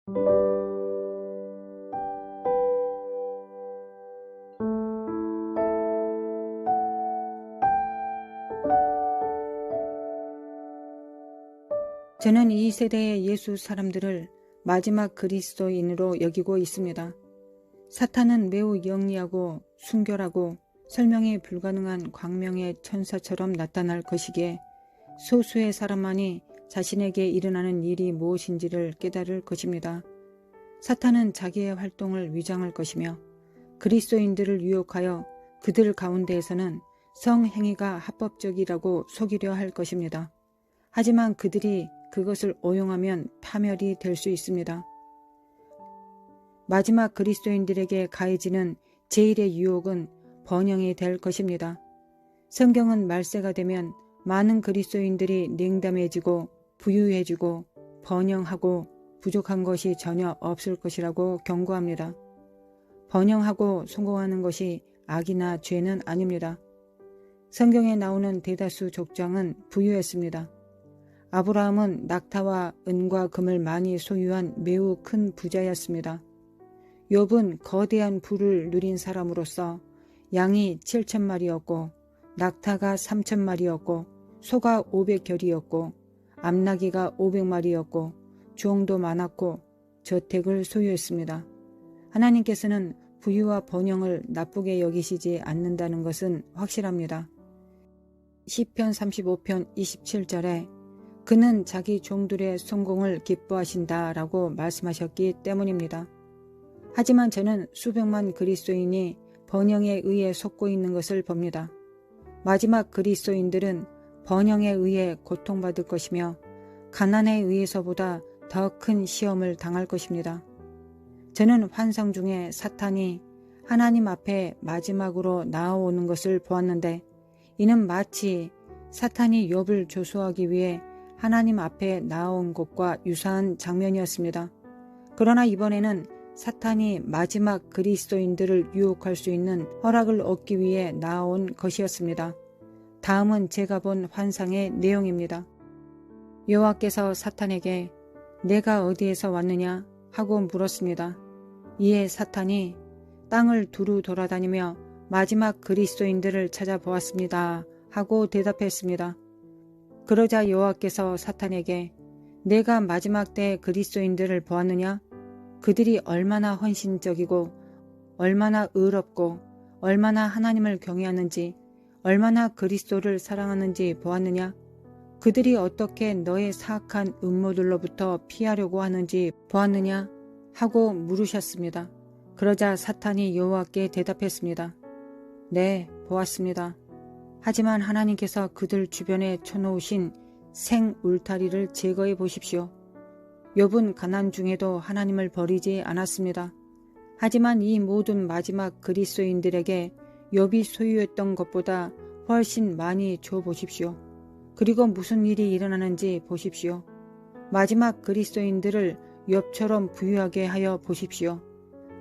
저는 이 세대의 예수 사람들을 마지막 그리스도인으로 여기고 있습니다. 사탄은 매우 영리하고 순결하고 설명이 불가능한 광명의 천사처럼 나타날 것이기에 소수의 사람만이 자신에게 일어나는 일이 무엇인지를 깨달을 것입니다. 사탄은 자기의 활동을 위장할 것이며 그리스도인들을 유혹하여 그들 가운데에서는 성행위가 합법적이라고 속이려 할 것입니다. 하지만 그들이 그것을 오용하면 파멸이 될 수 있습니다. 마지막 그리스도인들에게 가해지는 제1의 유혹은 번영이 될 것입니다. 성경은 말세가 되면 많은 그리스도인들이 냉담해지고 부유해지고 번영하고 부족한 것이 전혀 없을 것이라고 경고합니다. 번영하고 성공하는 것이 악이나 죄는 아닙니다. 성경에 나오는 대다수 족장은 부유했습니다. 아브라함은 낙타와 은과 금을 많이 소유한 매우 큰 부자였습니다. 욥은 거대한 부를 누린 사람으로서 양이 7,000마리였고 낙타가 3,000마리였고 소가 500결이었고 암나귀가 500마리였고 종도 많았고 저택을 소유했습니다. 하나님께서는 부유와 번영을 나쁘게 여기시지 않는다는 것은 확실합니다. 시편 35편 27절에 그는 자기 종들의 성공을 기뻐하신다라고 말씀하셨기 때문입니다. 하지만 저는 수백만 그리스도인이 번영에 의해 속고 있는 것을 봅니다. 마지막 그리스도인들은 번영에 의해 고통받을 것이며 가난에 의해서보다 더 큰 시험을 당할 것입니다. 저는 환상 중에 사탄이 하나님 앞에 마지막으로 나아오는 것을 보았는데 이는 마치 사탄이 욥을 조수하기 위해 하나님 앞에 나아온 것과 유사한 장면이었습니다. 그러나 이번에는 사탄이 마지막 그리스도인들을 유혹할 수 있는 허락을 얻기 위해 나아온 것이었습니다. 다음은 제가 본 환상의 내용입니다. 여호와께서 사탄에게 내가 어디에서 왔느냐 하고 물었습니다. 이에 사탄이 땅을 두루 돌아다니며 마지막 그리스도인들을 찾아보았습니다 하고 대답했습니다. 그러자 여호와께서 사탄에게 내가 마지막 때 그리스도인들을 보았느냐? 그들이 얼마나 헌신적이고 얼마나 의롭고 얼마나 하나님을 경외하는지 얼마나 그리스도를 사랑하는지 보았느냐? 그들이 어떻게 너의 사악한 음모들로부터 피하려고 하는지 보았느냐? 하고 물으셨습니다. 그러자 사탄이 여호와께 대답했습니다. 네, 보았습니다. 하지만 하나님께서 그들 주변에 쳐놓으신 생 울타리를 제거해 보십시오. 욥은 가난 중에도 하나님을 버리지 않았습니다. 하지만 이 모든 마지막 그리스도인들에게 욥이 소유했던 것보다 훨씬 많이 줘 보십시오. 그리고 무슨 일이 일어나는지 보십시오. 마지막 그리스도인들을 욥처럼 부유하게 하여 보십시오.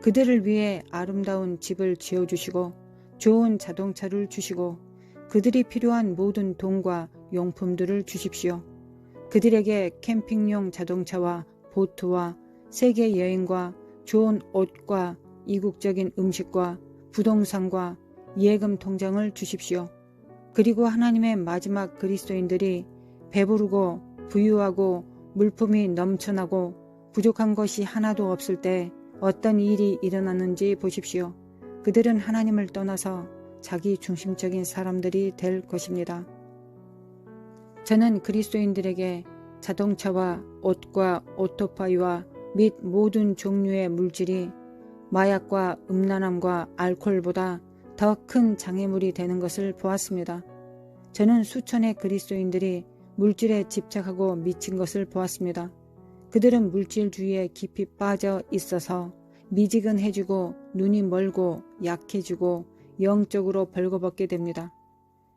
그들을 위해 아름다운 집을 지어주시고 좋은 자동차를 주시고 그들이 필요한 모든 돈과 용품들을 주십시오. 그들에게 캠핑용 자동차와 보트와 세계 여행과 좋은 옷과 이국적인 음식과 부동산과 예금 통장을 주십시오. 그리고 하나님의 마지막 그리스도인들이 배부르고 부유하고 물품이 넘쳐나고 부족한 것이 하나도 없을 때 어떤 일이 일어나는지 보십시오. 그들은 하나님을 떠나서 자기 중심적인 사람들이 될 것입니다. 저는 그리스도인들에게 자동차와 옷과 오토바이와 및 모든 종류의 물질이 마약과 음란함과 알코올보다 더 큰 장애물이 되는 것을 보았습니다. 저는 수천의 그리스도인들이 물질에 집착하고 미친 것을 보았습니다. 그들은 물질주의에 깊이 빠져 있어서 미지근해지고 눈이 멀고 약해지고 영적으로 벌거벗게 됩니다.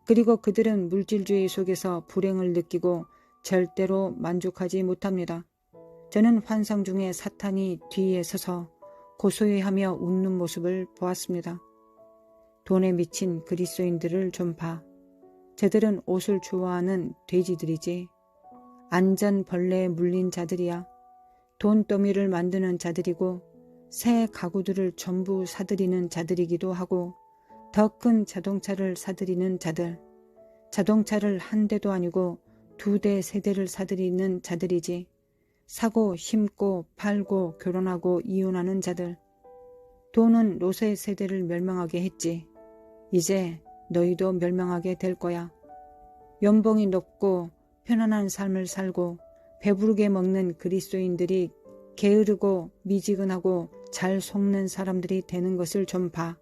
그리고 그들은 물질주의 속에서 불행을 느끼고 절대로 만족하지 못합니다. 저는 환상 중에 사탄이 뒤에 서서 고소해하며 웃는 모습을 보았습니다. 돈에 미친 그리스도인들을 좀 봐. 저들은 옷을 좋아하는 돼지들이지. 안전 벌레에 물린 자들이야. 돈더미를 만드는 자들이고 새 가구들을 전부 사들이는 자들이기도 하고 더 큰 자동차를 사들이는 자들, 자동차를 한 대도 아니고 2대, 3대를 사들이는 자들이지. 사고, 심고, 팔고, 결혼하고, 이혼하는 자들. 돈은 로세 세대를 멸망하게 했지. 이제 너희도 멸망하게 될 거야. 연봉이 높고 편안한 삶을 살고 배부르게 먹는 그리스도인들이 게으르고 미지근하고 잘 속는 사람들이 되는 것을 좀 봐.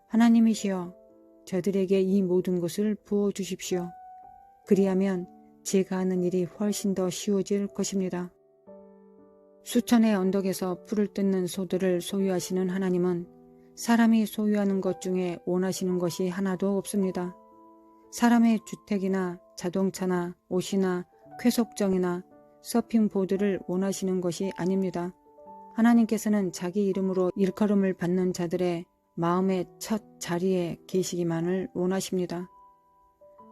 하나님이시여, 저들에게 이 모든 것을 부어주십시오. 그리하면 제가 하는 일이 훨씬 더 쉬워질 것입니다. 수천의 언덕에서 풀을 뜯는 소들을 소유하시는 하나님은 사람이 소유하는 것 중에 원하시는 것이 하나도 없습니다. 사람의 주택이나 자동차나 옷이나 쾌속정이나 서핑보드를 원하시는 것이 아닙니다. 하나님께서는 자기 이름으로 일컬음을 받는 자들의 마음의 첫 자리에 계시기만을 원하십니다.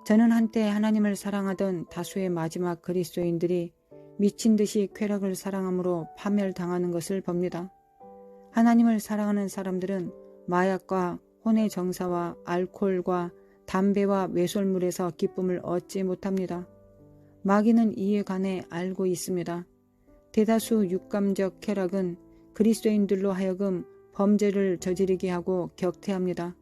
저는 한때 하나님을 사랑하던 다수의 마지막 그리스도인들이 미친 듯이 쾌락을 사랑함으로 파멸당하는 것을 봅니다. 하나님을 사랑하는 사람들은 마약과 혼의 정사와 알코올과 담배와 외솔물에서 기쁨을 얻지 못합니다. 마귀는 이에 관해 알고 있습니다. 대다수 육감적 쾌락은 그리스도인들로 하여금 범죄를 저지르게 하고 격퇴합니다.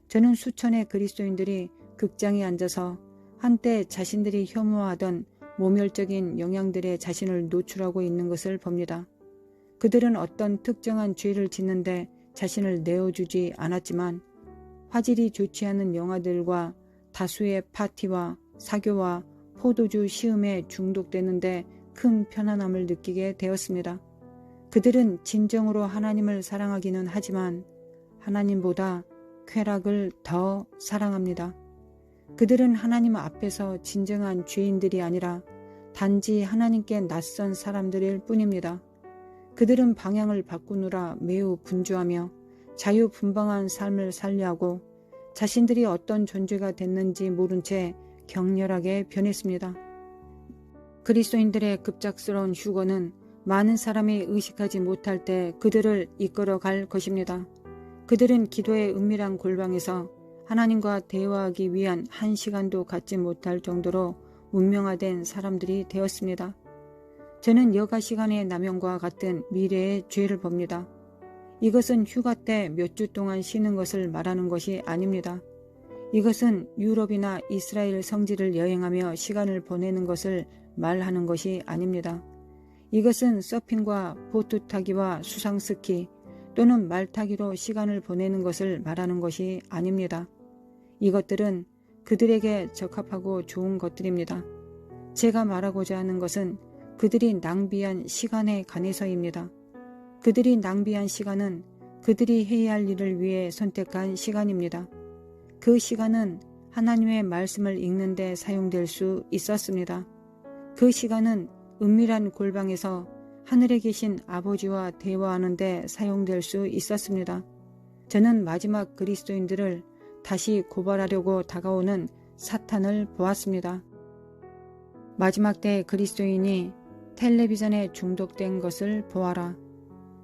저는 수천의 그리스도인들이 극장에 앉아서 한때 자신들이 혐오하던 모멸적인 영향들에 자신을 노출하고 있는 것을 봅니다. 그들은 어떤 특정한 죄를 짓는데 자신을 내어주지 않았지만 화질이 좋지 않은 영화들과 다수의 파티와 사교와 포도주 시음에 중독되는데 큰 편안함을 느끼게 되었습니다. 그들은 진정으로 하나님을 사랑하기는 하지만 하나님보다 쾌락을 더 사랑합니다. 그들은 하나님 앞에서 진정한 죄인들이 아니라 단지 하나님께 낯선 사람들일 뿐입니다. 그들은 방향을 바꾸느라 매우 분주하며 자유분방한 삶을 살려하고 자신들이 어떤 존재가 됐는지 모른 채 격렬하게 변했습니다. 그리스도인들의 급작스러운 휴거는 많은 사람이 의식하지 못할 때 그들을 이끌어 갈 것입니다. 그들은 기도의 은밀한 골방에서 하나님과 대화하기 위한 한 시간도 갖지 못할 정도로 문명화된 사람들이 되었습니다. 저는 여가 시간의 남용과 같은 미래의 죄를 봅니다. 이것은 휴가 때 몇 주 동안 쉬는 것을 말하는 것이 아닙니다. 이것은 유럽이나 이스라엘 성지를 여행하며 시간을 보내는 것을 말하는 것이 아닙니다. 이것은 서핑과 보트 타기와 수상스키 또는 말 타기로 시간을 보내는 것을 말하는 것이 아닙니다. 이것들은 그들에게 적합하고 좋은 것들입니다. 제가 말하고자 하는 것은 그들이 낭비한 시간에 관해서입니다. 그들이 낭비한 시간은 그들이 해야 할 일을 위해 선택한 시간입니다. 그 시간은 하나님의 말씀을 읽는 데 사용될 수 있었습니다. 그 시간은 은밀한 골방에서 하늘에 계신 아버지와 대화하는 데 사용될 수 있었습니다. 저는 마지막 그리스도인들을 다시 고발하려고 다가오는 사탄을 보았습니다. 마지막 때 그리스도인이 텔레비전에 중독된 것을 보아라.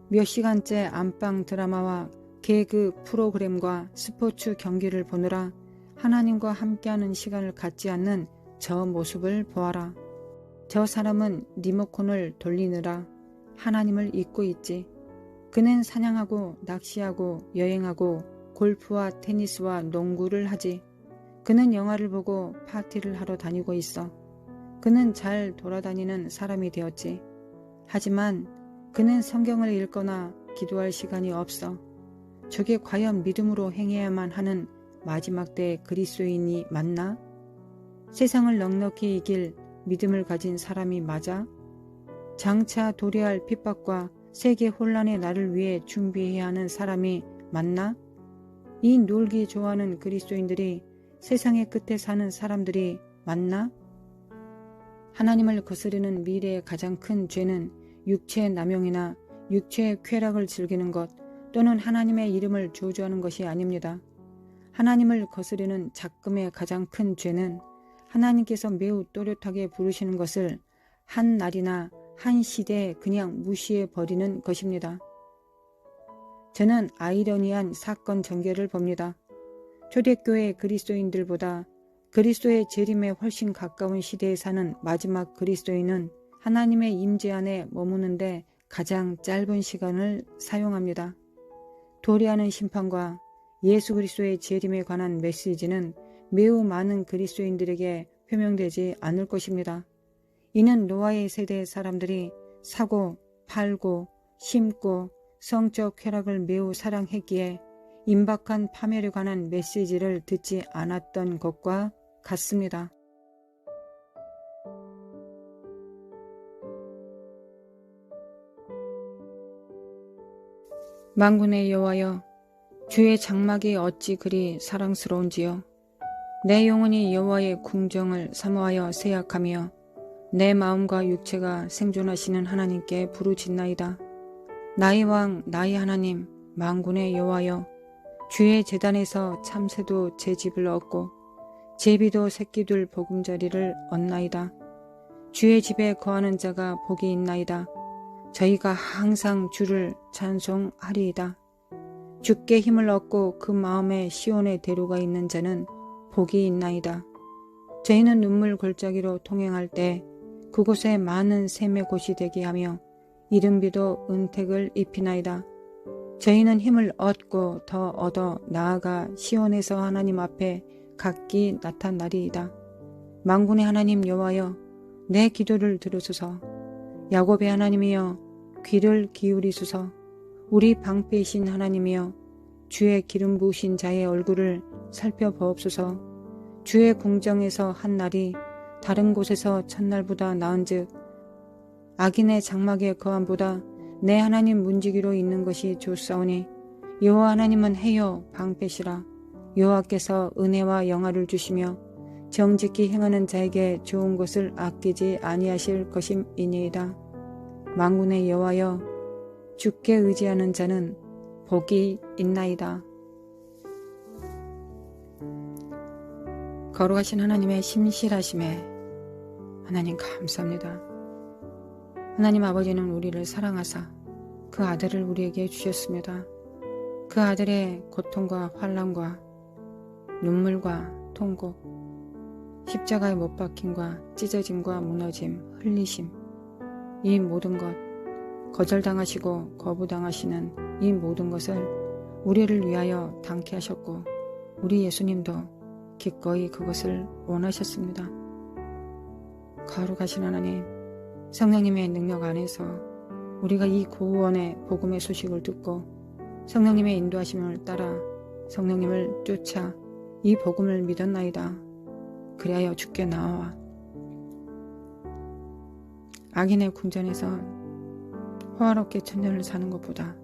몇 시간째 안방 드라마와 개그 프로그램과 스포츠 경기를 보느라 하나님과 함께하는 시간을 갖지 않는 저 모습을 보아라. 저 사람은 리모컨을 돌리느라 하나님을 잊고 있지. 그는 사냥하고 낚시하고 여행하고 골프와 테니스와 농구를 하지. 그는 영화를 보고 파티를 하러 다니고 있어. 그는 잘 돌아다니는 사람이 되었지. 하지만 그는 성경을 읽거나 기도할 시간이 없어. 저게 과연 믿음으로 행해야만 하는 마지막 때의 그리스도인이 맞나? 세상을 넉넉히 이길 믿음을 가진 사람이 맞아? 장차 도래할 핍박과 세계 혼란의 날을 위해 준비해야 하는 사람이 맞나? 이 놀기 좋아하는 그리스도인들이 세상의 끝에 사는 사람들이 맞나? 하나님을 거스르는 미래의 가장 큰 죄는 육체의 남용이나 육체의 쾌락을 즐기는 것 또는 하나님의 이름을 저주하는 것이 아닙니다. 하나님을 거스르는 작금의 가장 큰 죄는 하나님께서 매우 또렷하게 부르시는 것을 한 날이나 한 시대에 그냥 무시해 버리는 것입니다. 저는 아이러니한 사건 전개를 봅니다. 초대교회 그리스도인들보다 그리스도의 재림에 훨씬 가까운 시대에 사는 마지막 그리스도인은 하나님의 임재 안에 머무는데 가장 짧은 시간을 사용합니다. 도래하는 심판과 예수 그리스도의 재림에 관한 메시지는 매우 많은 그리스도인들에게 표명되지 않을 것입니다. 이는 노아의 세대 사람들이 사고, 팔고, 심고 성적 쾌락을 매우 사랑했기에 임박한 파멸에 관한 메시지를 듣지 않았던 것과 같습니다. 만군의 여호와여, 주의 장막이 어찌 그리 사랑스러운지요. 내 영혼이 여호와의 궁정을 사모하여 세약하며 내 마음과 육체가 생존하시는 하나님께 부르짖나이다. 나의 왕 나의 하나님 만군의 여호와여, 주의 제단에서 참새도 제 집을 얻고 제비도 새끼들 보금자리를 얻나이다. 주의 집에 거하는 자가 복이 있나이다. 저희가 항상 주를 찬송하리이다. 주께 힘을 얻고 그 마음에 시온의 대로가 있는 자는 복이 있나이다. 저희는 눈물 골짜기로 통행할 때 그곳에 많은 샘의 곳이 되게 하며 이른비도 은택을 입히나이다. 저희는 힘을 얻고 더 얻어 나아가 시온에서 하나님 앞에 각기 나타나리이다. 만군의 하나님 여호와여, 내 기도를 들으소서. 야곱의 하나님이여, 귀를 기울이소서. 우리 방패이신 하나님이여, 주의 기름 부으신 자의 얼굴을 살펴보옵소서. 주의 궁정에서 한 날이 다른 곳에서 첫날보다 나은즉 악인의 장막의 거함보다 내 하나님 문지기로 있는 것이 좋사오니 여호와 하나님은 해요 방패시라. 여호와께서 은혜와 영화를 주시며 정직히 행하는 자에게 좋은 것을 아끼지 아니하실 것임이니이다. 만군의 여호와여, 주께 의지하는 자는 복이 있나이다. 거룩하신 하나님의 심실하심에 하나님 감사합니다. 하나님 아버지는 우리를 사랑하사 그 아들을 우리에게 주셨습니다. 그 아들의 고통과 환난과 눈물과 통곡, 십자가에 못 박힘과 찢어짐과 무너짐, 흘리심, 이 모든 것, 거절당하시고 거부당하시는 이 모든 것을 우리를 위하여 당케 하셨고 우리 예수님도 기꺼이 그것을 원하셨습니다. 거룩하신 하나님, 성령님의 능력 안에서 우리가 이 구원의 복음의 소식을 듣고 성령님의 인도하심을 따라 성령님을 쫓아 이 복음을 믿었나이다. 그리하여 주께 나와 악인의 궁전에서 호화롭게 천년을 사는 것보다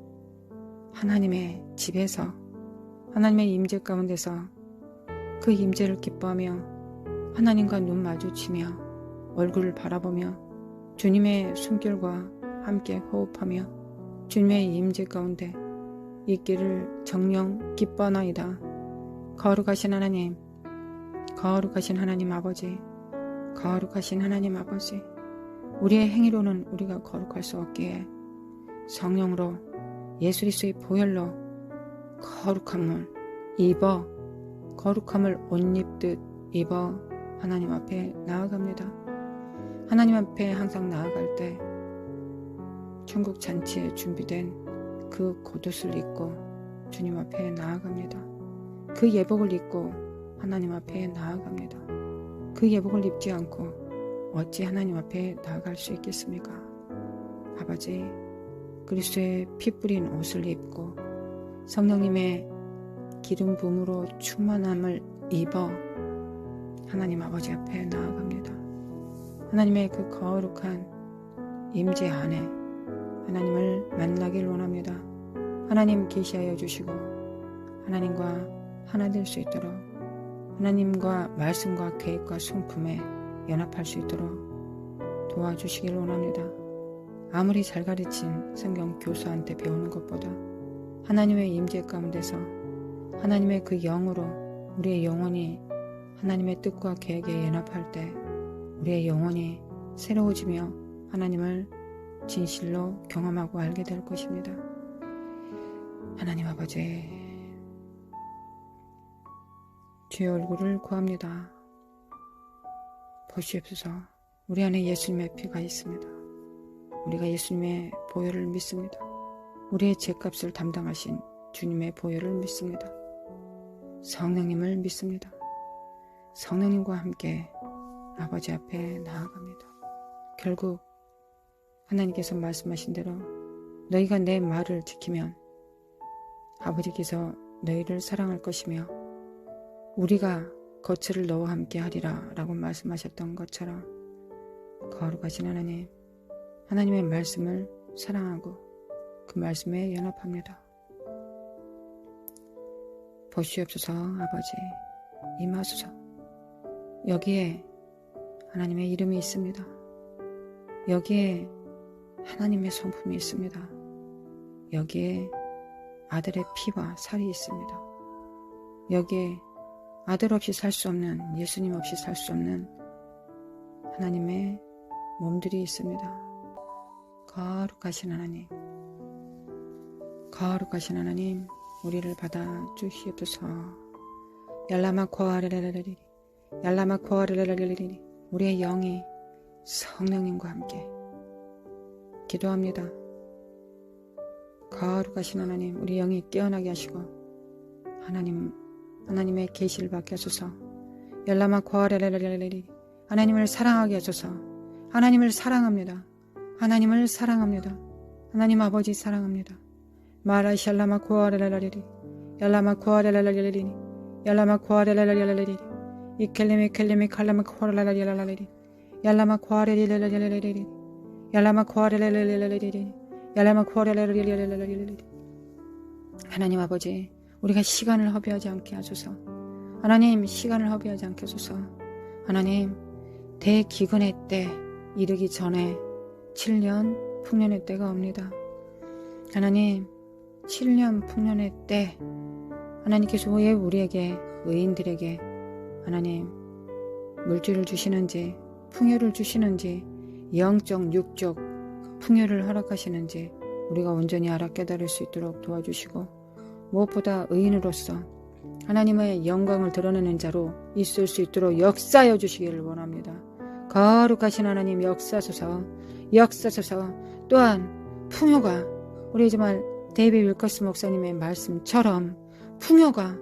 하나님의 집에서 하나님의 임재 가운데서 그 임재를 기뻐하며 하나님과 눈 마주치며 얼굴을 바라보며 주님의 숨결과 함께 호흡하며 주님의 임재 가운데 있기를 정녕 기뻐하나이다. 거룩하신 하나님, 거룩하신 하나님 아버지, 거룩하신 하나님 아버지, 우리의 행위로는 우리가 거룩할 수 없기에 성령으로 예수 그리스도의 보혈로 거룩함을 입어 거룩함을 옷 입듯 입어 하나님 앞에 나아갑니다. 하나님 앞에 항상 나아갈 때 천국 잔치에 준비된 그 겉옷을 입고 주님 앞에 나아갑니다. 그 예복을 입고 하나님 앞에 나아갑니다. 그 예복을 입지 않고 어찌 하나님 앞에 나아갈 수 있겠습니까? 아버지, 그리스도의 피 뿌린 옷을 입고 성령님의 기름 부음으로 충만함을 입어 하나님 아버지 앞에 나아갑니다. 하나님의 그 거룩한 임재 안에 하나님을 만나길 원합니다. 하나님 계시하여 주시고 하나님과 하나 될 수 있도록 하나님과 말씀과 계획과 성품에 연합할 수 있도록 도와주시길 원합니다. 아무리 잘 가르친 성경 교수한테 배우는 것보다 하나님의 임재 가운데서 하나님의 그 영으로 우리의 영혼이 하나님의 뜻과 계획에 연합할 때 우리의 영혼이 새로워지며 하나님을 진실로 경험하고 알게 될 것입니다. 하나님 아버지, 주의 얼굴을 구합니다. 보시옵소서. 우리 안에 예수님의 피가 있습니다. 우리가 예수님의 보혈을 믿습니다. 우리의 죄값을 담당하신 주님의 보혈을 믿습니다. 성령님을 믿습니다. 성령님과 함께 아버지 앞에 나아갑니다. 결국 하나님께서 말씀하신 대로 너희가 내 말을 지키면 아버지께서 너희를 사랑할 것이며 우리가 거처를 너와 함께 하리라 라고 말씀하셨던 것처럼 거룩하신 하나님, 하나님의 말씀을 사랑하고 그 말씀에 연합합니다. 보시옵소서. 아버지, 임하소서. 여기에 하나님의 이름이 있습니다. 여기에 하나님의 성품이 있습니다. 여기에 아들의 피와 살이 있습니다. 여기에 아들 없이 살 수 없는, 예수님 없이 살 수 없는 하나님의 몸들이 있습니다. 거룩하신 하나님, 거룩하신 하나님, 우리를 받아 주시옵소서. 얄라마코아레레레레리, 얄라마코아레레레레리. 우리의 영이 성령님과 함께 기도합니다. 거룩하신 하나님, 우리 영이 깨어나게 하시고 하나님의 계시를 받게 하소서. 얄라마코아레레레레리. 하나님을 사랑하게 하소서. 하나님을 사랑합니다. 하나님을 사랑합니다. 하나님 아버지 사랑합니다. 마라샬라마코아레레레리, 얄라마코아레레레리, 얄라마코아레레레리, 이켈레메 칼라마코아레레레리, 얄라마코아레레레리, 얄라마코아레레레리, 얄라마코아레레레리. 하나님 아버지, 우리가 시간을 허비하지 않게 하소서. 하나님, 시간을 허비하지 않게 하소서. 하나님, 대기근의 때 이르기 전에 7년 풍년의 때가 옵니다. 하나님, 7년 풍년의 때 하나님께서 왜 우리에게, 의인들에게 하나님 물질을 주시는지, 풍요를 주시는지, 영적 육적 풍요를 허락하시는지 우리가 온전히 알아 깨달을 수 있도록 도와주시고, 무엇보다 의인으로서 하나님의 영광을 드러내는 자로 있을 수 있도록 역사하여 주시기를 원합니다. 거룩하신 하나님, 역사소서, 역사소서. 또한 풍요가, 우리 정말 데이비 윌커스 목사님의 말씀처럼 풍요가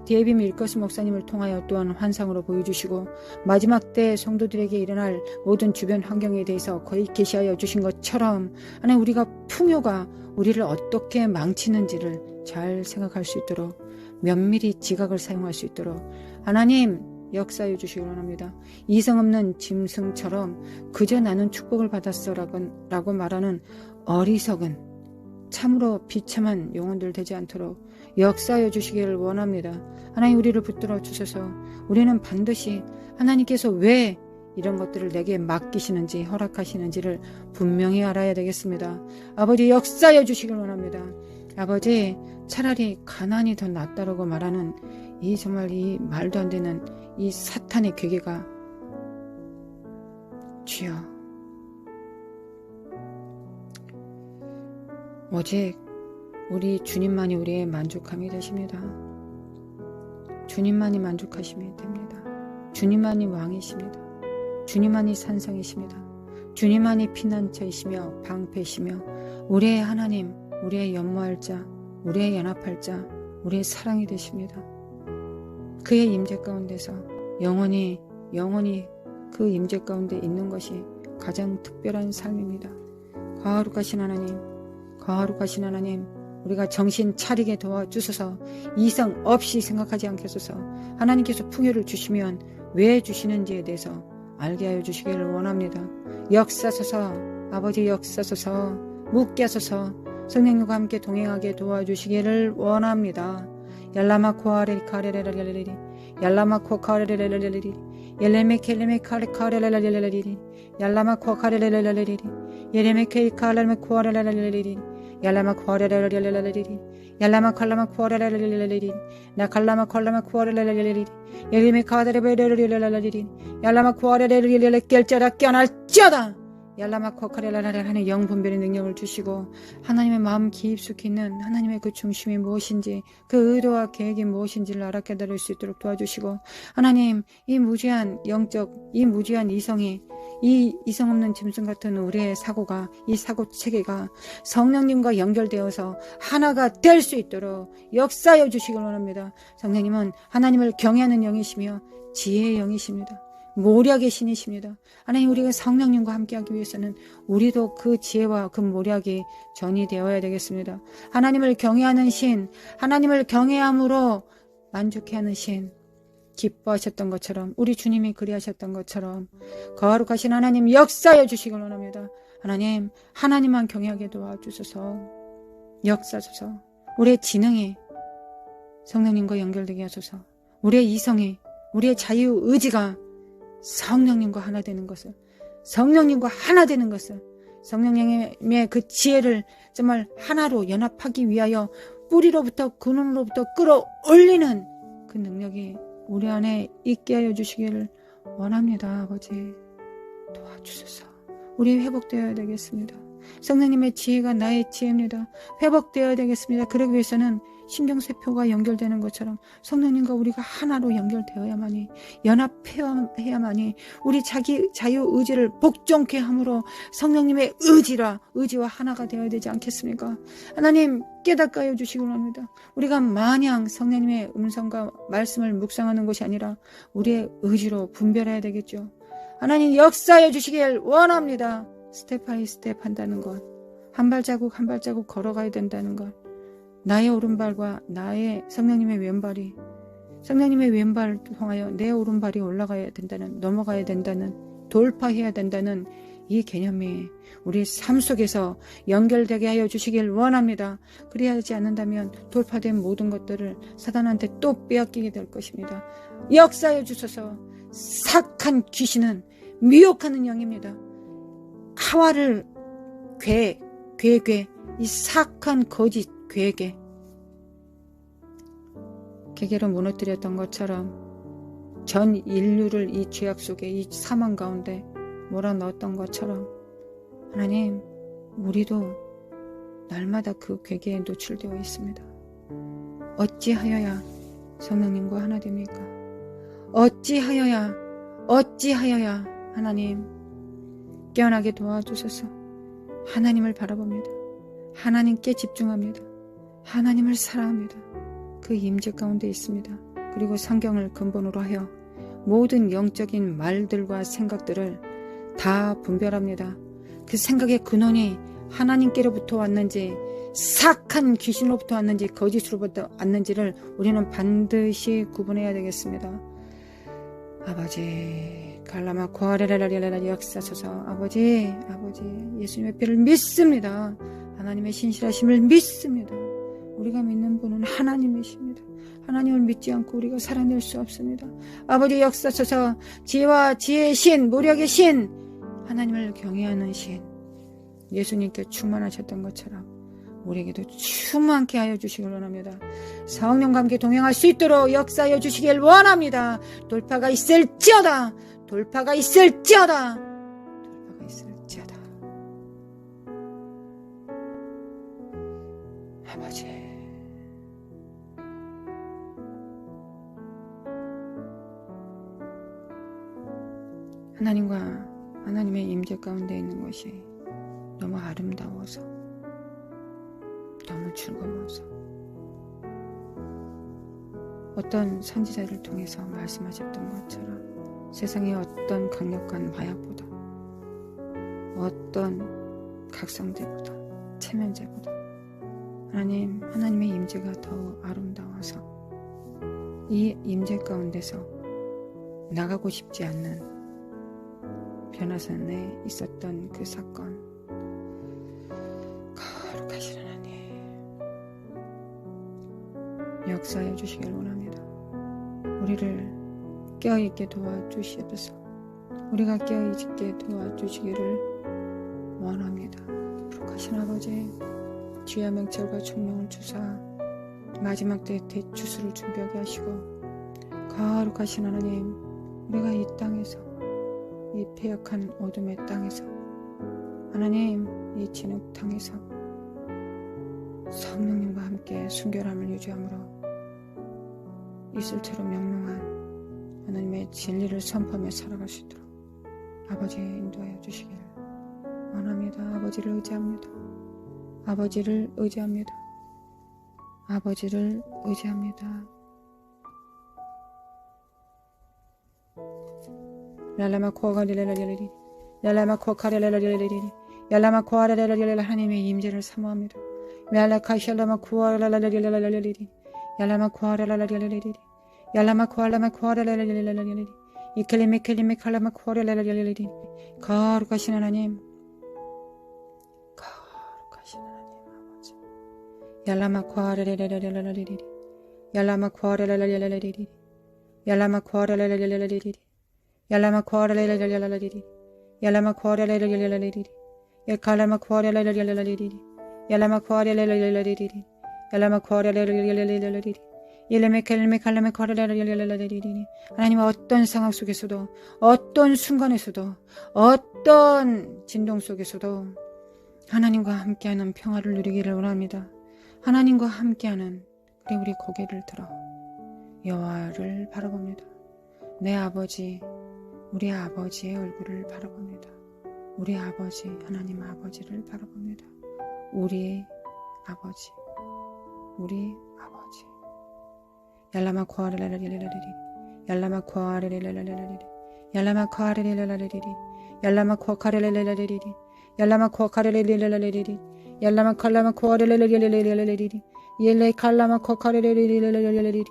데이비 윌커스 목사님을 통하여 또한 환상으로 보여주시고, 마지막 때 성도들에게 일어날 모든 주변 환경에 대해서 거의 계시하여 주신 것처럼 하나님, 우리가 풍요가 우리를 어떻게 망치는지를 잘 생각할 수 있도록, 면밀히 지각을 사용할 수 있도록 하나님 역사해 주시기 원합니다. 이성 없는 짐승처럼 그저 나는 축복을 받았어 라고 말하는 어리석은, 참으로 비참한 영혼들 되지 않도록 역사해 주시기를 원합니다. 하나님, 우리를 붙들어 주셔서 우리는 반드시 하나님께서 왜 이런 것들을 내게 맡기시는지, 허락하시는지를 분명히 알아야 되겠습니다. 아버지, 역사해 주시기를 원합니다. 아버지, 차라리 가난이 더 낫다라고 말하는 이 정말 이 말도 안 되는 이 사탄의 괴계가 주여, 오직 우리 주님만이 우리의 만족함이 되십니다. 주님만이 만족하시면 됩니다. 주님만이 왕이십니다. 주님만이 산성이십니다. 주님만이 피난처이시며 방패이시며 우리의 하나님, 우리의 연모할 자, 우리의 연합할 자, 우리의 사랑이 되십니다. 그의 임재 가운데서 영원히 그 임재 가운데 있는 것이 가장 특별한 삶입니다. 거룩하신 하나님, 거룩하신 하나님, 우리가 정신 차리게 도와주소서. 이성 없이 생각하지 않게 하소서. 하나님께서 풍요를 주시면 왜 주시는지에 대해서 알게 하여 주시기를 원합니다. 역사소서. 아버지, 역사소서. 묻게 하소서. 성령님과 함께 동행하게 도와주시기를 원합니다. 얄라마코아레 카레레레레레리, 얄라마코 카레레레레레리, 옐레메켈레메 카레카레레레레리, 얄라마코 카레레레레레리, 예레메케이 카레메코아레레레레리, 얄라마코아레레레레리, 얄라마칼라마코아레레레레리, 나칼라마칼라마코아레레레레리, 예레메카레레레레리, 얄라마코아레레레레레, 깰자라 깨어날지어다. 얄라마코카렐라라라는 영분별의 능력을 주시고 하나님의 마음 깊숙이 있는 하나님의 그 중심이 무엇인지 그 의도와 계획이 무엇인지를 알아 깨달을 수 있도록 도와주시고 하나님 이 무지한 영적 이 무지한 이성이 이 이성 없는 짐승 같은 우리의 사고가 이 사고 체계가 성령님과 연결되어서 하나가 될 수 있도록 역사하여 주시길 원합니다. 성령님은 하나님을 경외하는 영이시며 지혜의 영이십니다. 모략의 신이십니다. 하나님 우리가 성령님과 함께하기 위해서는 우리도 그 지혜와 그 모략이 전이 되어야 되겠습니다. 하나님을 경외하는 신, 하나님을 경외함으로 만족해하는 신, 기뻐하셨던 것처럼 우리 주님이 그리하셨던 것처럼 거룩하신 하나님 역사하여 주시길 원합니다. 하나님 하나님만 경외하게 도와주소서. 역사하소서. 우리의 지능이 성령님과 연결되게 하소서. 우리의 이성이 우리의 자유의지가 성령님과 하나 되는 것을 성령님과 하나 되는 것을 성령님의 그 지혜를 정말 하나로 연합하기 위하여 뿌리로부터 근원으로부터 끌어올리는 그 능력이 우리 안에 있게 하여 주시기를 원합니다. 아버지 도와주소서. 우리 회복되어야 되겠습니다. 성령님의 지혜가 나의 지혜입니다. 회복되어야 되겠습니다. 그러기 위해서는 신경세포가 연결되는 것처럼 성령님과 우리가 하나로 연결되어야만이 연합해야만이 우리 자기 자유의지를 복종케 함으로 성령님의 의지와 하나가 되어야 되지 않겠습니까? 하나님 깨닫게 하여 주시기 원합니다. 우리가 마냥 성령님의 음성과 말씀을 묵상하는 것이 아니라 우리의 의지로 분별해야 되겠죠. 하나님 역사해 주시길 원합니다. 스텝 바이 스텝 한다는 것, 한 발자국 한 발자국 걸어가야 된다는 것, 나의 오른발과 나의 성령님의 왼발이 성령님의 왼발을 통하여 내 오른발이 올라가야 된다는, 넘어가야 된다는, 돌파해야 된다는 이 개념이 우리 삶 속에서 연결되게 하여 주시길 원합니다. 그리하지 않는다면 돌파된 모든 것들을 사단한테 또 빼앗기게 될 것입니다. 역사해 주소서. 삭한 귀신은 미혹하는 영입니다. 하와를 이 삭한 거짓 괴계 개개로 무너뜨렸던 것처럼 전 인류를 이 죄악 속에 이 사망 가운데 몰아넣었던 것처럼 하나님 우리도 날마다 그 괴계에 노출되어 있습니다. 어찌하여야 성령님과 하나 됩니까? 어찌하여야 하나님 깨어나게 도와주셔서 하나님을 바라봅니다. 하나님께 집중합니다. 하나님을 사랑합니다. 그 임재 가운데 있습니다. 그리고 성경을 근본으로 하여 모든 영적인 말들과 생각들을 다 분별합니다. 그 생각의 근원이 하나님께로부터 왔는지 삭한 귀신으로부터 왔는지 거짓으로부터 왔는지를 우리는 반드시 구분해야 되겠습니다. 아버지 갈라마 고아레라라리라라 역사소서. 아버지 예수님의 피를 믿습니다. 하나님의 신실하심을 믿습니다. 우리가 믿는 분은 하나님이십니다. 하나님을 믿지 않고 우리가 살아낼 수 없습니다. 아버지 역사소서. 지혜와 지혜의 신, 모략의 신, 하나님을 경외하는 신, 예수님께 충만하셨던 것처럼 우리에게도 충만케 하여 주시길 원합니다. 성령과 함께 동행할 수 있도록 역사하여 주시길 원합니다. 돌파가 있을지어다. 아버지 하나님의 임재 가운데 있는 것이 너무 아름다워서 너무 즐거워서 어떤 선지자를 통해서 말씀하셨던 것처럼 세상의 어떤 강력한 마약보다 어떤 각성제보다 체면제보다 하나님의 임재가 더 아름다워서 이 임재 가운데서 나가고 싶지 않는 변화산에 있었던 그 사건, 거룩하신 하나님 역사해 주시길 원합니다. 우리를 깨어있게 도와주시옵소서. 우리가 깨어있게 도와주시기를 원합니다. 거룩하신 아버지 주의 명철과 총명을 주사 마지막 때의 대추수를 준비하게 하시고 거룩하신 하나님 우리가 이 땅에서 이 패역한 어둠의 땅에서 하나님 이 진흙탕에서 성령님과 함께 순결함을 유지함으로 이슬처럼 명령한 하나님의 진리를 선포하며 살아갈 수 있도록 아버지 인도하여 주시기를 원합니다. 아버지를 의지합니다. 아버지를 의지합니다. 아버지를 의지합니다. 랄라마 코아가리레라리레리 랄라마 코카레라리레리 얄라마 코아레라리레리 하나님의 임재를 사모합니다. 얄라카샬라마 코아라라리레라리레리 얄라마 코아라라리레리 얄라마 코알라마 코아라라리레리 이클리메클리메 칼라마 코아라라리레리 거룩하신 하나님, 거룩하신 하나님 아버지 얄라마 코아라라리레리 얄라마 코아라라리레리 얄라마 코아라라리레리 얄라마 코아라라리레리 얄라마 코아라라리레리 칼라마 코아라라리레리 얄라마 코아라라리레리 얄라마 코아라라리레리 일레메켈메 칼라메 코아라라리레리 하나님 어떤 상황 속에서도 어떤 순간에서도 어떤 진동 속에서도 하나님과 함께하는 평화를 누리기를 원합니다. 하나님과 함께하는 그리고 우리 고개를 들어 여호와를 바라봅니다. 내 아버지 우리 아버지의 얼굴을 바라봅니다. 우리 아버지 하나님 아버지를 바라봅니다. 우리 아버지 우리 아버지 얄라마 코아레라리레라리리 얄라마 코아레레라리레라리리 얄라마 코아레레라리레리 얄라마 코카레레라리리 얄라마 코카레레라리리 얄라마 칼라마 코아레레라리레라리리 옐레 칼라마 코카레레라리레라리리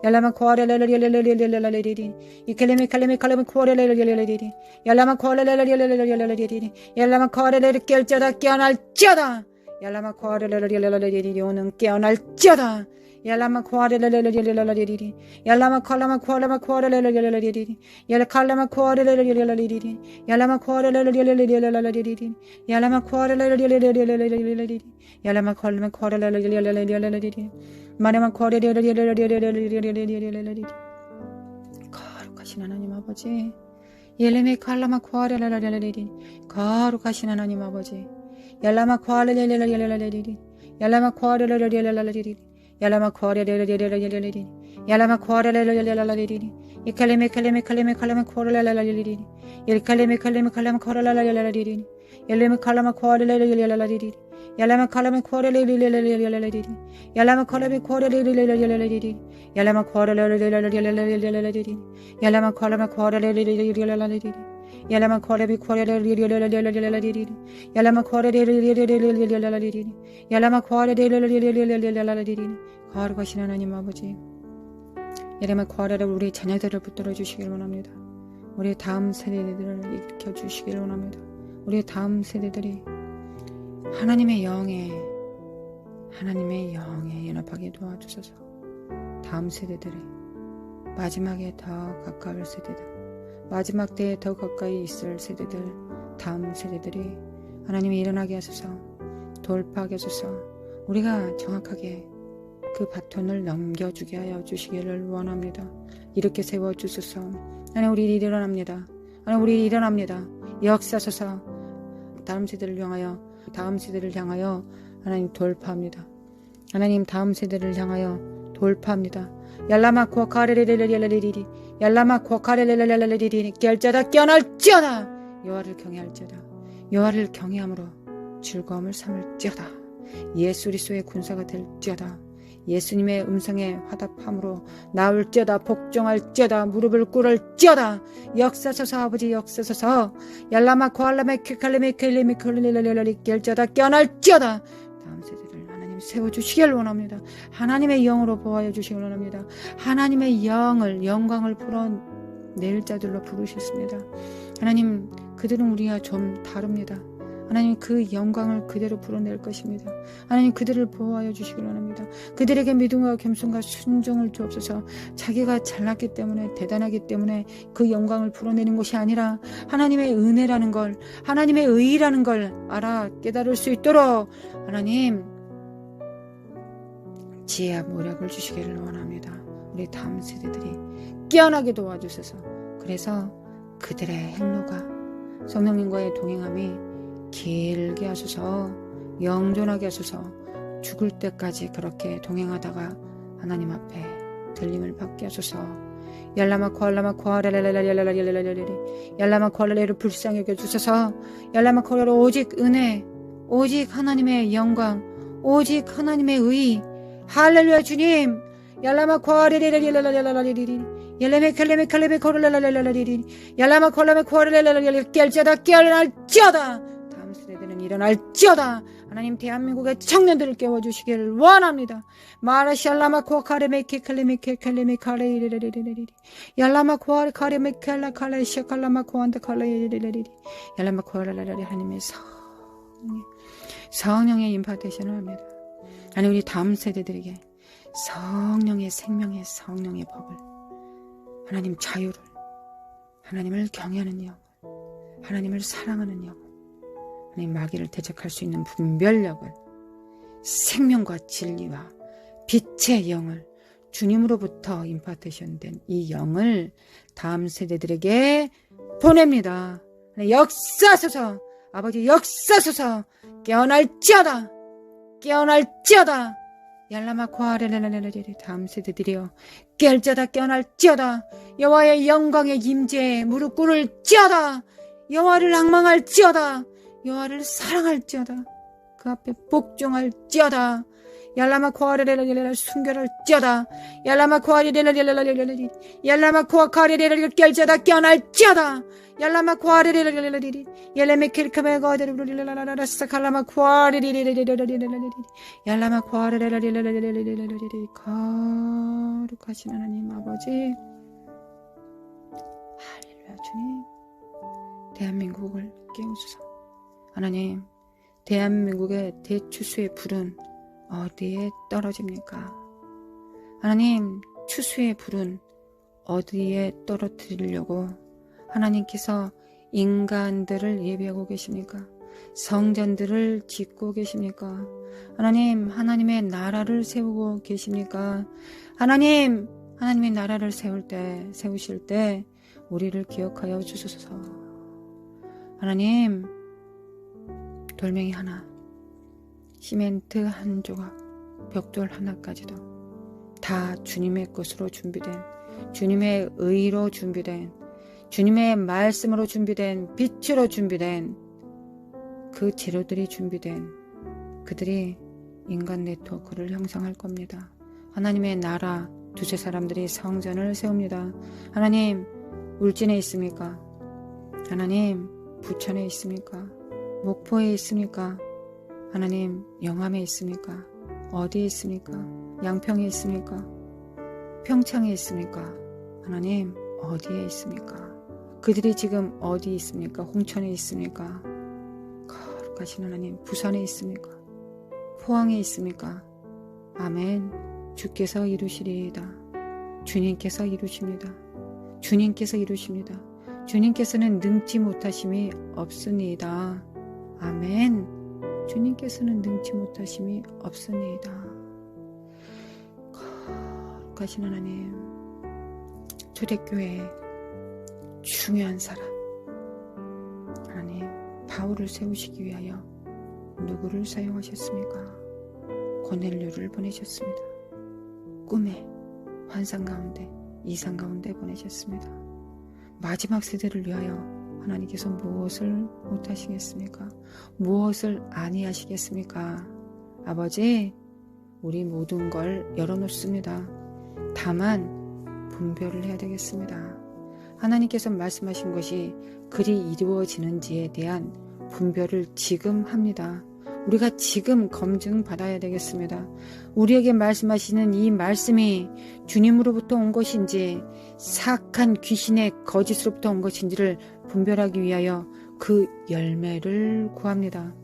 얄라마 코아레레라리레라리리 이켈레메 칼레메 칼레메 코아레레라리레라리리 얄라마 코아레레라리레라리리 얄라마 코아레레 깰자다 깨어날지어다 얄라마 코아레레라리레라리리 오는 깨어날지어다 얄라마 코아레레레레레레레레리 얄라마 칼라마 코아라마 코아레레레레레레리 얄라 칼라마 코아레레레레레레리 얄라마 코아레레레레레레레리 얄라마 코아레레레레레레레리 얄라마 칼라마 코아레레레레레레레리 마네마 코아레레레레레레레레리 거룩하신 하나님 아버지 옐레메 칼라마 코아레레레레레리 거룩하신 하나님 아버지 얄라마 코아레레레레레레리 얄라마 코아레레레레레레리 얄라마 코아레레레레레레레리 얄라마 코아레레레레레레리 이칼레메 칼레메 칼레메 칼레메 코아레레레레레리 일칼레메 칼레메 칼레메 코아레레레레레리 얄레메 칼라마 코아레레레레레레리 얄라마 칼라메 코아레레레레레레리 얄라마 칼라메 코아레레레레레레리 얄라마 코아레레레레레레레리 얄라마 칼라마 코아레레레레레레레리 얄라마 코아레비 코아레레레레레레레리 얄라마 코아레레레레레레레레리 얄라마 코아레레레레레레레레리 거룩하신 하나님 아버지 얄라마 코아레레 우리 자녀들을 붙들어 주시길 원합니다. 우리 다음 세대들을 일으켜 주시길 원합니다. 우리 다음 세대들이 하나님의 영에 연합하게 도와주셔서 다음 세대들이 마지막에 더 가까울 세대들 마지막 때에 더 가까이 있을 세대들 다음 세대들이 하나님이 일어나게 하소서 돌파하게 하소서 우리가 정확하게 그 바톤을 넘겨주게 하여 주시기를 원합니다. 이렇게 세워주소서 하나님 우리 일어납니다. 하나님 우리 일어납니다. 역사소서 다음 세대를 향하여 하나님 돌파합니다. 하나님 다음 세대를 향하여 돌파합니다. 얄라마 코카레레레레레레리 얄라마 코카레레레레레레리 깰자다 깨어날지어다 여호와를 경외할지어다 여호와를 경외함으로 즐거움을 삼을지어다 예수 그리스도의 군사가 될지어다 예수님의 음성에 화답함으로 나올지어다 복종할지어다 무릎을 꿇을지어다 역사소서 아버지 역사소서 얄라마 코알라메 퀴칼레메 켈레메 켈레레레레리 깰지어다 깨어날지어다 다음 세대를 하나님 세워주시길 원합니다. 하나님의 영으로 보호하여 주시길 원합니다. 하나님의 영광을 풀어낼 자들로 부르셨습니다. 하나님 그들은 우리와 좀 다릅니다. 하나님 그 영광을 그대로 풀어낼 것입니다. 하나님 그들을 보호하여 주시길 원합니다. 그들에게 믿음과 겸손과 순종을 주옵소서. 자기가 잘났기 때문에 대단하기 때문에 그 영광을 풀어내는 것이 아니라 하나님의 은혜라는 걸 하나님의 의라는 걸 알아 깨달을 수 있도록 하나님 지혜와 모략을 주시기를 원합니다. 우리 다음 세대들이 깨어나게 도와주셔서 그래서 그들의 행로가 성령님과의 동행함이 길게 하소서, 영존하게 하소서. 죽을 때까지 그렇게 동행하다가 하나님 앞에 들림을 받게 하소서. 얄라마코 알라마코 아랄랄랄랄랄랄랄랄랄랄 얄라마코 알랄레를 불쌍히 여겨주소서. 얄라마코 알랄 오직 은혜, 오직 하나님의 영광, 오직 하나님의 의. 할렐루야 주님. 얄라마코 아랄랄랄랄랄랄랄 얄레메 칼레메 코랄랄랄랄랄 얄라마코 알라마코 아랄랄랄랄 깨알지어다 깨어날지어다. 다음 세대들은 일어날지어다. 하나님 대한민국의 청년들을 깨워주시기를 원합니다. 마라샬라마코 카레메케 칼레메케 칼레메 카레이레레레레레 얄라마코 카레메 칼라 칼레 샤칼라마코 안다 칼레이레레레레 얄라마코 알랄랄랄 하나님의 성령의 임파테이션을 합니다. 아니 우리 다음 세대들에게 성령의 생명의 성령의 법을, 하나님 자유를, 하나님을 경외하는 영, 하나님을 사랑하는 영, 하나님 마귀를 대적할 수 있는 분별력을, 생명과 진리와 빛의 영을, 주님으로부터 임파테이션 된 이 영을 다음 세대들에게 보냅니다. 역사하소서. 아버지 역사하소서. 깨어날지어다. 깨어날지어다. 얄라마코 아레레레레레 다음 세대들이여 깨알지어다 깨어날지어다. 여호와의 영광의 임재에 무릎 꿇을지어다. 여호와를 앙망할지어다. 여호와를 사랑할지어다. 그 앞에 복종할지어다. 얄라마코 아레레레레레 순결할지어다. 얄라마코 아레레레레레레 얄라마코 아레레레레 깨알지어다 깨어날지어다. 얄라마코 아레레레레레 얄레메케르카메고 아레레레레레 칼라마코 아레레레레레레 얄라마코 아레레레레레레 거룩하신 하나님 아버지, 할렐루야 주님. 대한민국을 깨우소서. 하나님 대한민국의 대추수의 불은 어디에 떨어집니까? 하나님 추수의 불은 어디에 떨어뜨리려고 하나님께서 인간들을 예비하고 계십니까? 성전들을 짓고 계십니까? 하나님, 하나님의 나라를 세우고 계십니까? 하나님, 하나님의 나라를 세우실 때 우리를 기억하여 주소서. 하나님, 돌멩이 하나, 시멘트 한 조각, 벽돌 하나까지도 다 주님의 것으로 준비된, 주님의 의로 준비된, 주님의 말씀으로 준비된, 빛으로 준비된 그 재료들이 준비된 그들이 인간 네트워크를 형성할 겁니다. 하나님의 나라, 두세 사람들이 성전을 세웁니다. 하나님, 울진에 있습니까? 하나님, 부천에 있습니까? 목포에 있습니까? 하나님, 영암에 있습니까? 어디에 있습니까? 양평에 있습니까? 평창에 있습니까? 하나님, 어디에 있습니까? 그들이 지금 어디 있습니까? 홍천에 있습니까? 거룩하신 하나님, 부산에 있습니까? 포항에 있습니까? 아멘. 주께서 이루시리이다. 주님께서 이루십니다. 주님께서 이루십니다. 주님께서는 능치 못하심이 없으니이다. 아멘. 주님께서는 능치 못하심이 없으니이다. 거룩하신 하나님, 초대교회의 중요한 사람 하나님, 바울을 세우시기 위하여 누구를 사용하셨습니까? 고넬료를 보내셨습니다. 꿈에, 환상 가운데, 이상 가운데 보내셨습니다. 마지막 세대를 위하여 하나님께서 무엇을 못하시겠습니까? 무엇을 아니하시겠습니까? 아버지, 우리 모든 걸 열어놓습니다. 다만 분별을 해야 되겠습니다. 하나님께서 말씀하신 것이 그리 이루어지는지에 대한 분별을 지금 합니다. 우리가 지금 검증받아야 되겠습니다. 우리에게 말씀하시는 이 말씀이 주님으로부터 온 것인지 사악한 귀신의 거짓으로부터 온 것인지를 분별하기 위하여 그 열매를 구합니다.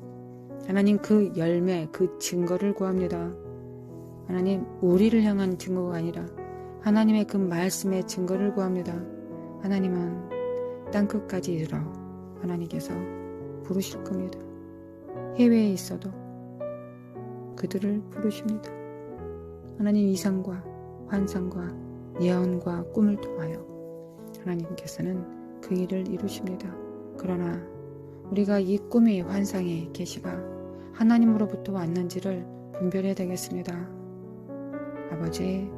하나님, 그 열매, 그 증거를 구합니다. 하나님, 우리를 향한 증거가 아니라 하나님의 그 말씀의 증거를 구합니다. 하나님은 땅끝까지 이르러 하나님께서 부르실 겁니다. 해외에 있어도 그들을 부르십니다. 하나님, 이상과 환상과 예언과 꿈을 통하여 하나님께서는 그 일을 이루십니다. 그러나 우리가 이 꿈이 환상이 계시가 하나님으로부터 왔는지를 분별해야 되겠습니다. 아버지,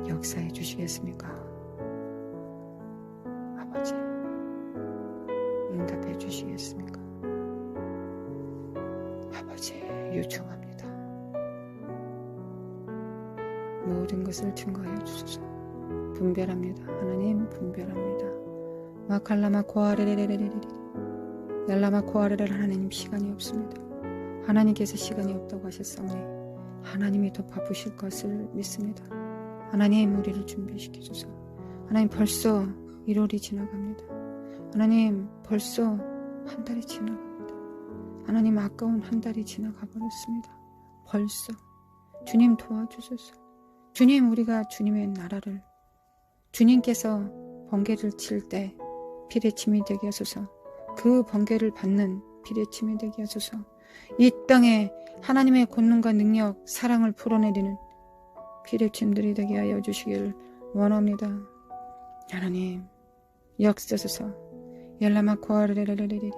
역사해 주시겠습니까? 아버지, 응답해 주시겠습니까? 아버지, 요청합니다. 모든 것을 증거하여 주소서. 분별합니다. 하나님, 분별합니다. 마칼라마 코아레레레레레레 얄라마 코아레레레. 하나님, 시간이 없습니다. 하나님께서 시간이 없다고 하셨사오니 하나님이 더 바쁘실 것을 믿습니다. 하나님, 우리를 준비시켜주소. 하나님, 벌써 1월이 지나갑니다. 하나님, 벌써 한 달이 지나갑니다. 하나님, 아까운 한 달이 지나가 버렸습니다. 벌써. 주님, 도와주소서. 주님, 우리가 주님의 나라를, 주님께서 번개를 칠 때 피뢰침이 되게 하소서. 그 번개를 받는 피뢰침이 되게 하소서. 이 땅에 하나님의 권능과 능력, 사랑을 풀어내리는 피뢰침들이 되게 하여 주시길 원합니다. 하나님, 역사소서. 얄라마코아르레레레레레.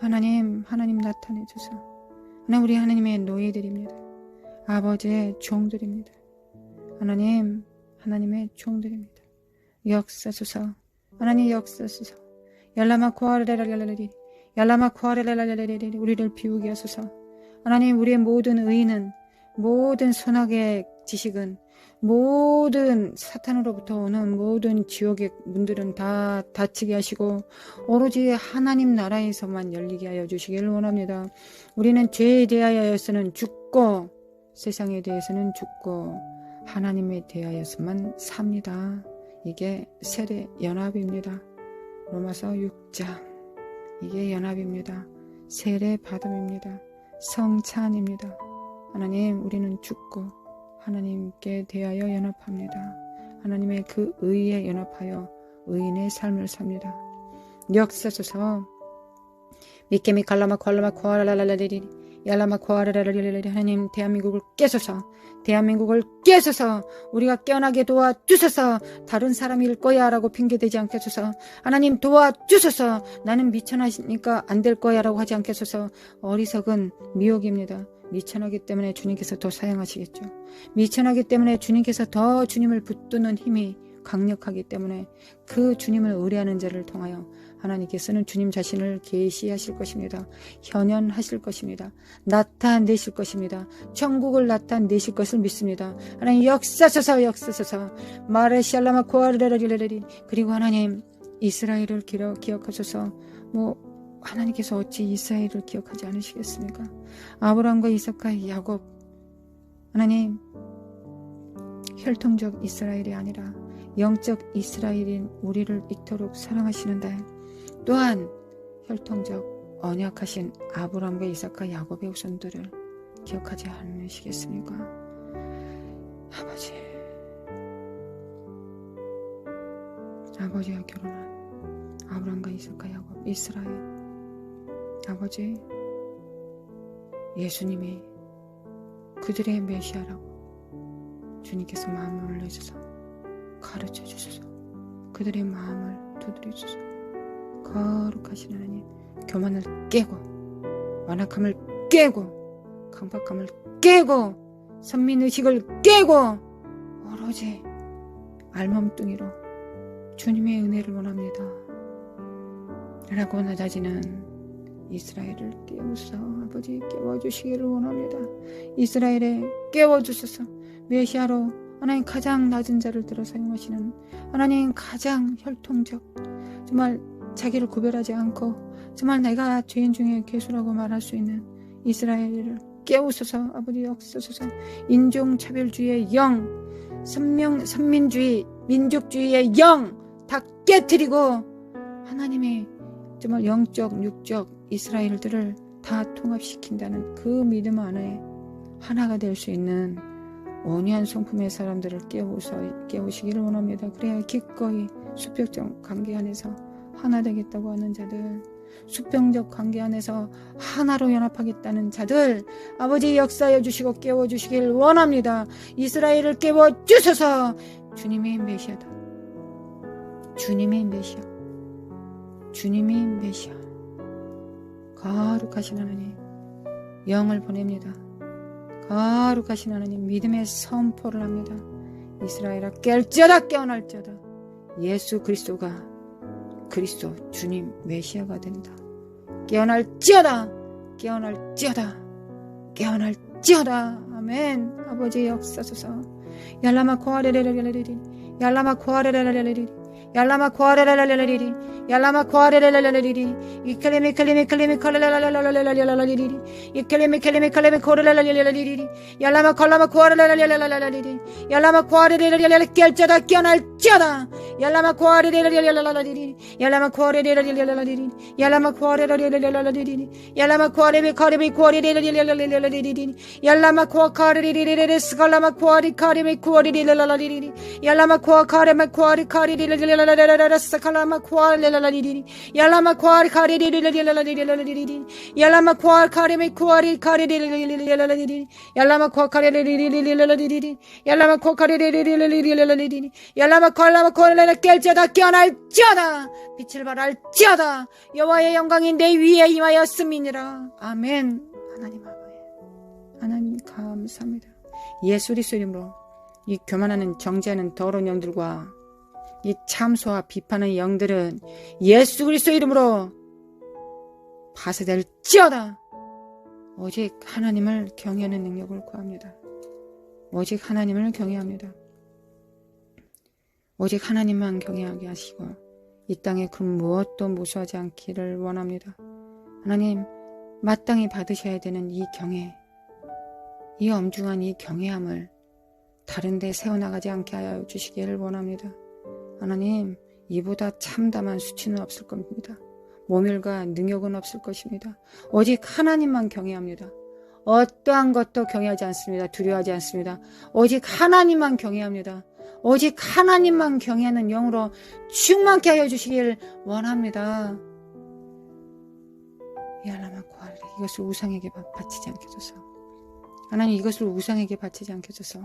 하나님 나타내소서. 하나님, 우리 하나님의 노예들입니다. 아버지의 종들입니다. 하나님, 하나님의 종들입니다. 역사소서. 하나님, 역사소서. 얄라마코아르레레레레. 얄라마코아레레레레레. 우리를 비우게 하소서. 하나님, 우리의 모든 의는, 모든 선악의 지식은, 모든 사탄으로부터 오는 모든 지옥의 문들은 다 닫히게 하시고 오로지 하나님 나라에서만 열리게 하여 주시기를 원합니다. 우리는 죄에 대하여서는 죽고 세상에 대해서는 죽고 하나님에 대하여서만 삽니다. 이게 세대 연합입니다. 로마서 6장. 이게 연합입니다. 세례 받음입니다. 성찬입니다. 하나님, 우리는 죽고 하나님께 대하여 연합합니다. 하나님의 그 의에 연합하여 의인의 삶을 삽니다. 역사소서. 미케미 칼라마 콜라마 코아라라라리리 얄라마 코아라라라리리. 하나님, 대한민국을 깨소서. 대한민국을 깨소서. 우리가 깨어나게 도와주소서. 다른 사람일 거야 라고 핑계대지 않게 하소서. 하나님, 도와주소서. 나는 미천하시니까 안 될 거야 라고 하지 않게 하소서. 어리석은 미혹입니다. 미천하기 때문에 주님께서 더 사용하시겠죠. 미천하기 때문에 주님께서 더 주님을 붙드는 힘이 강력하기 때문에 그 주님을 의뢰하는 자를 통하여 하나님께서는 주님 자신을 계시하실 것입니다. 현현하실 것입니다. 나타내실 것입니다. 천국을 나타내실 것을 믿습니다. 하나님, 역사소서. 역사소서. 마레시알라마 코아르레레레레리. 그리고 하나님, 이스라엘을 기억하소서. 하나님께서 어찌 이스라엘을 기억하지 않으시겠습니까? 아브라함과 이삭과 야곱, 하나님, 혈통적 이스라엘이 아니라 영적 이스라엘인 우리를 이토록 사랑하시는데 또한 혈통적 언약하신 아브라함과 이삭과 야곱의 후손들을 기억하지 않으시겠습니까? 아버지와 결혼한 아브라함과 이삭과 야곱, 이스라엘. 아버지, 예수님이 그들의 메시아라고 주님께서 마음을 내셔서 가르쳐 주소서. 그들의 마음을 두드려 주소서. 거룩하신 하나님, 교만을 깨고 완악함을 깨고 강박함을 깨고 선민의식을 깨고 오로지 알몸뚱이로 주님의 은혜를 원합니다 라고 낮아지는 이스라엘을 깨우소. 아버지, 깨워주시기를 원합니다. 이스라엘에 깨워주셔서 메시아로 하나님 가장 낮은 자를 들어 사용하시는 하나님 가장 혈통적, 정말 자기를 구별하지 않고 정말 내가 죄인 중에 괴수라고 말할 수 있는 이스라엘을 깨우소서. 아버지, 역사소서. 인종차별주의의 영, 선민주의, 민족주의의 영 다 깨트리고 하나님이 정말 영적, 육적 이스라엘들을 다 통합시킨다는 그 믿음 안에 하나가 될 수 있는 온유한 성품의 사람들을 깨우시기를 원합니다. 그래야 기꺼이 수평적 관계 안에서 하나 되겠다고 하는 자들, 수평적 관계 안에서 하나로 연합하겠다는 자들, 아버지 역사해 주시고 깨워주시길 원합니다. 이스라엘을 깨워주셔서 주님의 메시아다. 주님의 메시아. 주님의 메시아. 거룩하신 하나님, 영을 보냅니다. 거룩하신 하나님, 믿음의 선포를 합니다. 이스라엘아 깰지어다 깨어날지어다. 예수 그리스도가 그리스도 주님 메시아가 된다. 깨어날지어다 깨어날지어다 깨어날지어다. 아멘. 아버지 역사소서. 얄라마 코아레레레레레리 얄라마 코아레레레레레리 얄라마 코아레레레레레리 얄라마 코아레레레레레리 이클레미 클레미 클레미 컬레레레레레레레레레리 이클레미 클레미 클레미 코레레레레레레리 얄라마 컬라마 코아레레레레레레레리 얄라마 코아레레레레레 깰지어다 깨어날지어다. 얄라마 코아레레레레레레레리 얄라마 코아레레레레레레리 얄라마 코아레레레레레레리 얄라마 코아레베 카레베 코아레레레레레레레리 얄라마 코아카레레레레레 스칼라마 코아리 카레메 코아레레레레레리 얄라마 코아카레메 코아리 카레레레레레레레 스칼라마 코아레레레레레리 얄라마 코아리 카레레레레레레레리 얄라마 코아카레메 코아리 카레레레레레레레리 얄라마 코아카레레레레레레레리 얄라마 코아카레레레레레레레리 얄라마 콜라마 코아레레 깰지어다 깨어날지어다. 빛을 발할지어다. 여호와의 영광이 내 위에 임하였음이니라. 아멘. 하나님 아버지, 하나님 감사합니다. 예수 그리스도 이름으로 이 교만하는 정죄하는 더러운 영들과 이 참소와 비판하는 영들은 예수 그리스도 이름으로 파쇄될지어다. 오직 하나님을 경외하는 능력을 구합니다. 오직 하나님을 경외합니다. 오직 하나님만 경외하게 하시고 이 땅에 그 무엇도 무수하지 않기를 원합니다. 하나님, 마땅히 받으셔야 되는 이 경외, 이 엄중한 이 경외함을 다른 데 세워나가지 않게 하여 주시기를 원합니다. 하나님, 이보다 참담한 수치는 없을 겁니다. 모멸과 능욕은 없을 것입니다. 오직 하나님만 경외합니다. 어떠한 것도 경외하지 않습니다. 두려워하지 않습니다. 오직 하나님만 경외합니다. 오직 하나님만 경외하는 영으로 충만케 하여 주시길 원합니다. 야라마 고아르, 이것을 우상에게 바치지 않게 해줘서, 하나님 이것을 우상에게 바치지 않게 해줘서,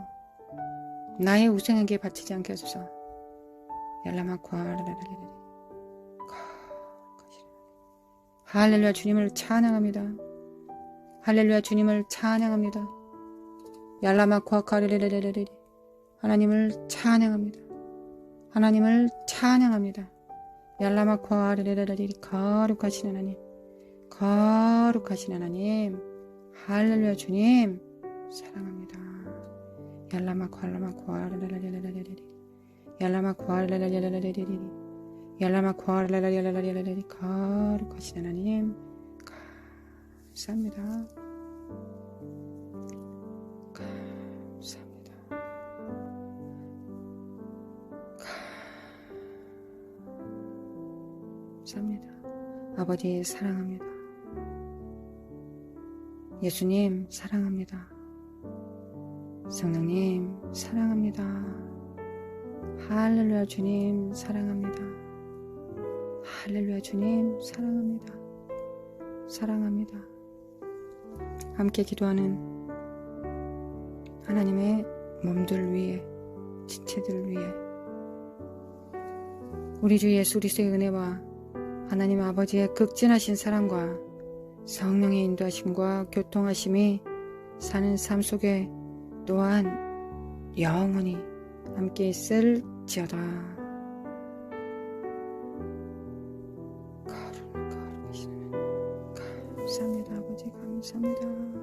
나의 우상에게 바치지 않게 해줘서, 야라마 고아르, 할렐루야. 주님을 찬양합니다. 할렐루야. 주님을 찬양합니다. 얄라마 코아카레레레레레 하나님을 찬양합니다. 하나님을 찬양합니다. 얄라마 코아레레레레 거룩하신 하나님, 거룩하신 하나님, 할렐루야. 주님 사랑합니다. 얄라마 코아레레레레레 얄라마 코아레레레레레 얄라마 코아레레레레레 거룩하신 하나님 감사합니다. 감사합니다. 감사합니다. 아버지 사랑합니다. 예수님 사랑합니다. 성령님 사랑합니다. 할렐루야. 주님 사랑합니다. 할렐루야. 주님 사랑합니다. 사랑합니다. 함께 기도하는 하나님의 몸들 위에, 지체들 위에 우리 주 예수 그리스도의 은혜와 하나님 아버지의 극진하신 사랑과 성령의 인도하심과 교통하심이 사는 삶 속에 또한 영원히 함께 있을지어다. 감사합니다. 아버지 감사합니다.